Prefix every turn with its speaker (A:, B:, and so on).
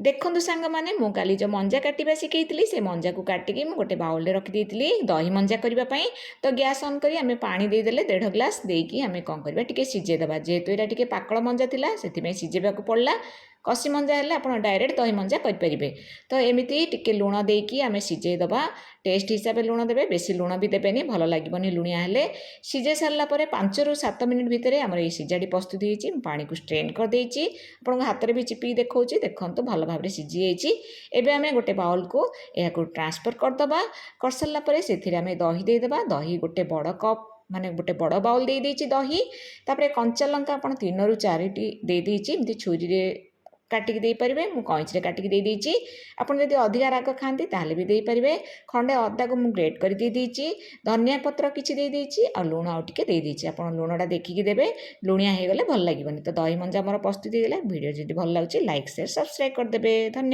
A: देखु सांग मैंने मु काली जो मंजा काटा शिखी से मंजा को काटिकी गोटे बाउल रखी दही मंजा करने। तो गैस ऑन करी आम पानी देदेले 1.5 ग्लास देकी आम कौन करवा टी सीझेदबा जेहेतु यहाँ टी पाकल मंजा था से सीझेबा पड़ा। कषि मंजा है आप डायरेक्ट दही मंजा करेंगे। तो एमती टिके लुण देकी आम सीझेदबा टेस्ट हिसाब से लुण देवे बेसी लुण भी देवेनि भल लगे लुणिया हेले। सीझे सारापर 5 ରୁ 7 मिनिट भितर आम ये सीझाटी प्रस्तुत होती पानी को स्ट्रेन करदे आप हाथ में भी चिपिकी देखा देखो भल भाव सीझी एवं आम गोटे बाउल को यह ट्रांसफर करदे कर सारापर से दही देदेबा दही गोटे बड़ कप माने गोटे बड़ बाउल दे देछि दही तापर कंचा लंका आप 3 ରୁ 4 दे देछि छुरी रे काटिकी दे पारे मु कईची काटिकी दे देछि। आपन जदि अधिका राग खाती ताले भी दे पारे। खंडे अदा को मु ग्रेट कर दे देछि धनिया पत्र किछि दे देछि आ लुण आउ टिके दे देछि। आपन लुणटा देखिकी देबे लुणिया हे गले भल लागिबनी। तो दही मंजा हमर प्रस्तुत हो गला। वीडियो जदि भल लागुछि लाइक शेयर सब्सक्राइब कर देबे। धन्यवाद।